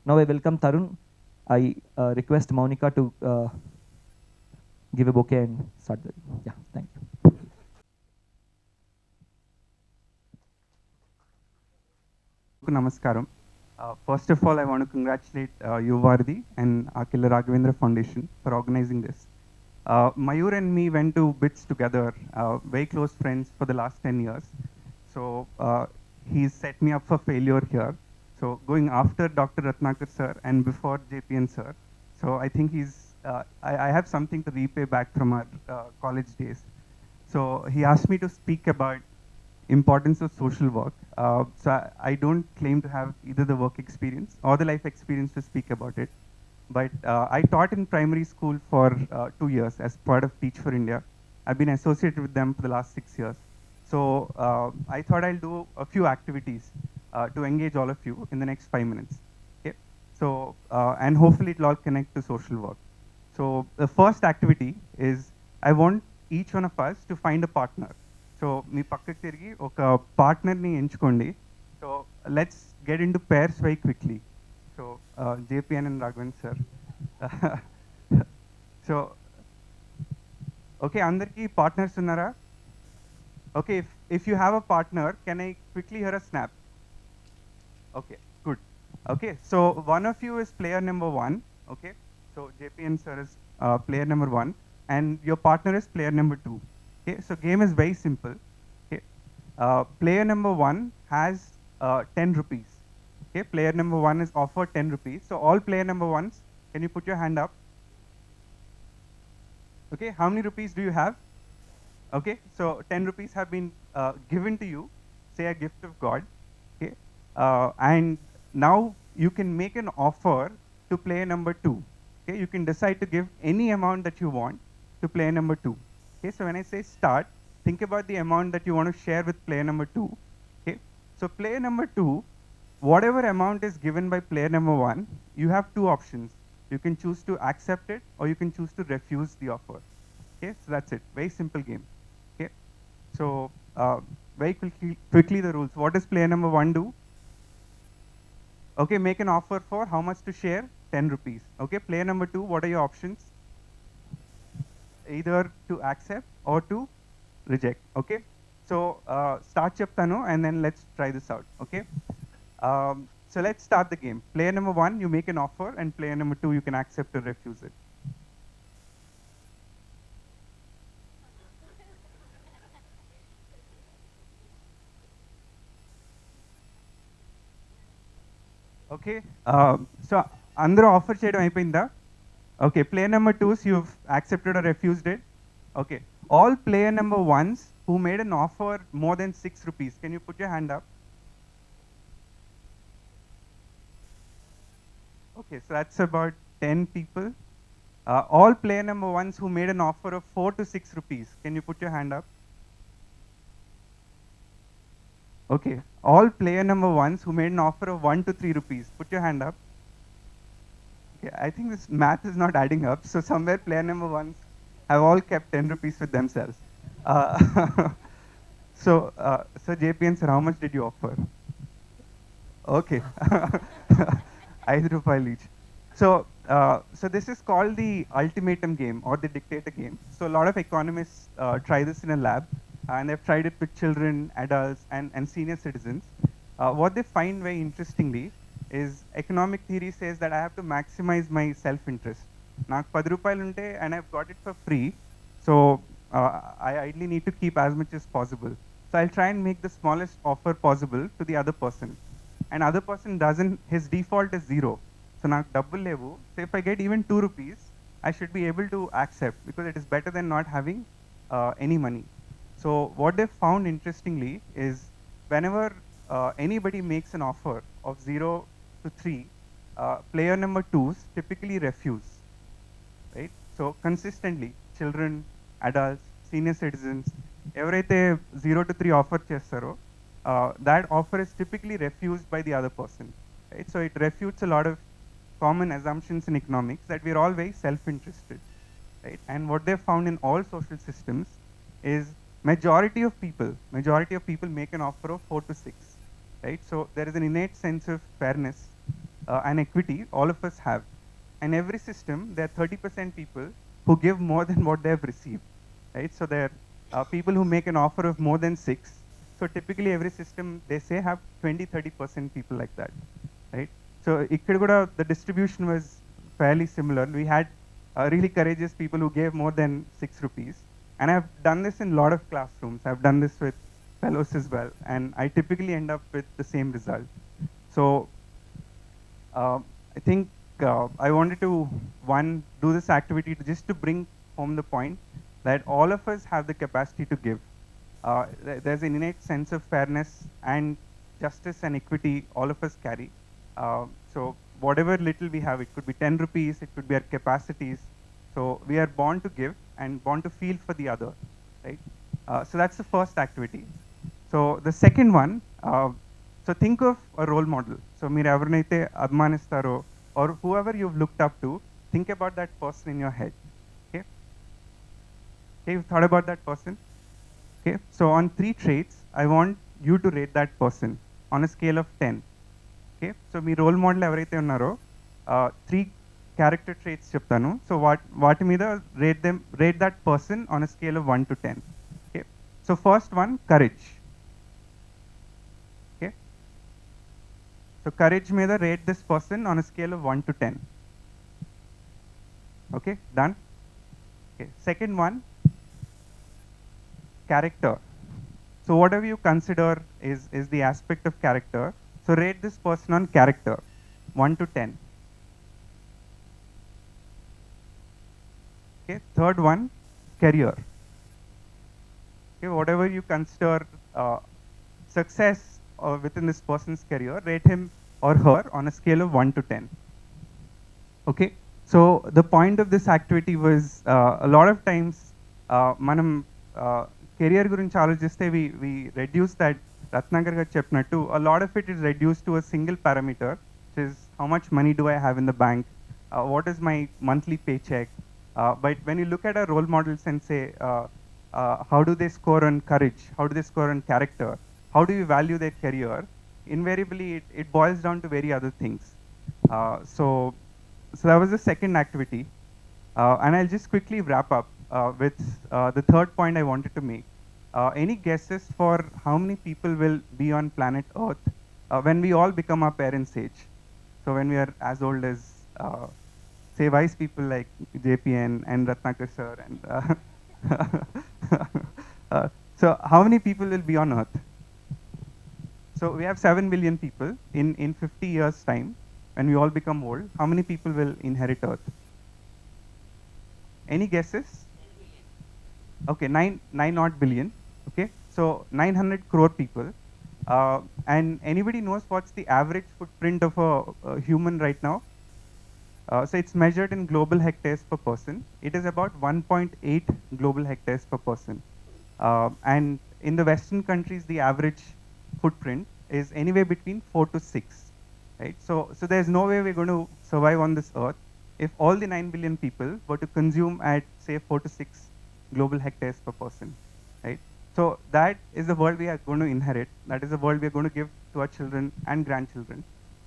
Now I welcome Tarun. I request Monica to give a bouquet and start the. Yeah, thank you. Namaskaram. First of all, I want to congratulate you, Vardi, and Akila Raghavendra Foundation for organizing this. Mayur and me went to BITS together, very close friends for the last 10 years. So he's set me up for failure here. So going after Dr. Ratnakar sir and before JPN sir. So I think I have something to repay back from our college days. So he asked me to speak about importance of social work. So I don't claim to have either the work experience or the life experience to speak about it. But I taught in primary school for 2 years as part of Teach for India. I've been associated with them for the last 6 years. So I thought I'll do a few activities to engage all of you in the next 5 minutes. Okay. So and hopefully it'll all connect to social work. So the first activity is I want each one of us to find a partner. So మీ పక్కకి తిరిగి ఒక పార్ట్నర్ని ఎంచుకోండి. So let's get into pairs very quickly. So JPN and Raghavan sir. So okay, అందరికీ partners ఉన్నారా? Okay, if you have a partner, can I quickly hear a snap? Okay, good. Okay, so one of you is player number 1. Okay, so JPN sir is player number 1, and your partner is player number 2. Okay, so game is very simple. Okay, player number 1 has 10 rupees. Okay, player number 1 is offered 10 rupees. So all player number 1s, can you put your hand up? Okay, how many rupees do you have? Okay, so 10 rupees have been given to you, say a gift of God. Okay, and now you can make an offer to player number 2. Okay, you can decide to give any amount that you want to player number 2. Okay, so when I say start, think about the amount that you want to share with player number 2. Okay, so player number 2, whatever amount is given by player number 1, you have two options. You can choose to accept it or you can choose to refuse the offer. Okay, so that's it. Very simple game. Okay, so very quickly the rules. What does player number 1 do? Okay, make an offer for how much to share? 10 rupees. Okay, player number 2, what are your options? Either to accept or to reject. Okay, so start cheptanu and then let's try this out. Okay, so let's start the game. Player number 1, you make an offer, and player number 2, you can accept or refuse it. Okay, so అందరూ offer చేయడం అయిపోయిందా? Okay, player number 2s, you've accepted or refused it. Okay, all player number 1s who made an offer more than 6 rupees, can you put your hand up? Okay, so that's about 10 people. All player number 1s who made an offer of 4 to 6 rupees, can you put your hand up? Okay, all player number 1s who made an offer of 1 to 3 rupees, put your hand up. Okay, I think this math is not adding up. So somewhere player number 1s have all kept 10 rupees for themselves. So JPN sir, how much did you offer? Okay, 5 rupees each. So this is called the ultimatum game or the dictator game. So a lot of economists try this in a lab, and they've tried it with children, adults, and senior citizens. What they find very interestingly is economic theory says that I have to maximize my self-interest. నాకు 10 రూపాయలు ఉంటే and I've got it for free, so I ideally need to keep as much as possible. So I'll try and make the smallest offer possible to the other person. And other person doesn't, his default is 0. So నాకు డబ్బులు లేవు. So if I get even 2 rupees, I should be able to accept because it is better than not having any money. So what they found interestingly is whenever anybody makes an offer of 0 to 3, player number 2s typically refuse, right? So consistently, children, adults, senior citizens, ఎవరైతే 0 to 3 offer చేస్తారో, that offer is typically refused by the other person, right? So it refutes a lot of common assumptions in economics that we're all very self-interested, right? And what they found in all social systems is majority of people make an offer of 4 to 6, right? So there is an innate sense of fairness and equity all of us have. And every system, there are 30% people who give more than what they have received, right? So there are people who make an offer of more than 6. So typically every system, they say, have 20-30% people like that, right? So ikkada kuda the distribution was fairly similar. We had really courageous people who gave more than 6 rupees. And I've done this in a lot of classrooms. I've done this with fellows as well. And I typically end up with the same result. So I think I wanted to, one, do this activity to just to bring home the point that all of us have the capacity to give. There's an innate sense of fairness and justice and equity all of us carry. So whatever little we have, it could be 10 rupees, it could be our capacities. So we are born to give and born to feel for the other, right? So that's the first activity. So the second one, so think of a role model. So మీరు ఎవరినైతే అభిమానిస్తారో or whoever you've looked up to, think about that person in your head. Okay? Okay, you've thought about that person? Okay, so on 3 traits, I want you to rate that person on a scale of 10. Okay, so మీ role model ఎవరైతే ఉన్నారో 3 character traits చెప్తాను. So వాటి మీద rate that person on a scale of 1 to 10. Okay, so first one, courage. Okay, so courage మీద rate this person on a scale of 1 to 10. Okay, done. Okay, second one, character. So whatever you consider is the aspect of character. So rate this person on character, 1 to 10. Okay, third one, career. Okay, whatever you consider success within this person's career, rate him or her on a scale of 1 to 10. Okay, so the point of this activity was a lot of times manam career గురించి ఆలోచిస్తే వి reduce that Ratnakar గారు చెప్పినట్టు a lot of it is reduced to a single parameter, which is how much money do I have in the bank, what is my monthly paycheck. But when you look at our role models and say how do they score on courage, how do they score on character, how do you value their career, invariably it boils down to very other things. So that was the second activity. And I'll just quickly wrap up with the third point I wanted to make. Any guesses for how many people will be on planet Earth when we all become our parents' age? So when we are as old as, say, wise people like JPN and Ratnakar sir. And so how many people will be on Earth? So we have 7 billion people. In 50 years' time, when we all become old, how many people will inherit Earth? Any guesses? Okay, 9 odd billion. Okay, so 900 crore people. And anybody knows what's the average footprint of a human right now? So it's measured in global hectares per person. It is about 1.8 global hectares per person. And in the Western countries, the average footprint is anywhere between 4 to 6. Right? So there's no way we're going to survive on this earth if all the 9 billion people were to consume at, say, 4 to 6 global hectares per person. Right? So that is the world we are going to inherit. That is the world we are going to give to our children and grandchildren.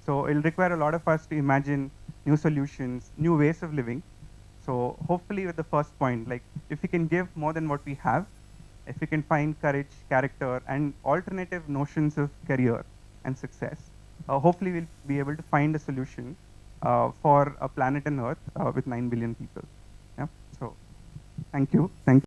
So it'll require a lot of us to imagine new solutions, new ways of living. So hopefully with the first point, like if we can give more than what we have, if we can find courage, character, and alternative notions of career and success, hopefully we'll be able to find a solution for a planet and Earth with 9 billion people. Yeah. So thank you.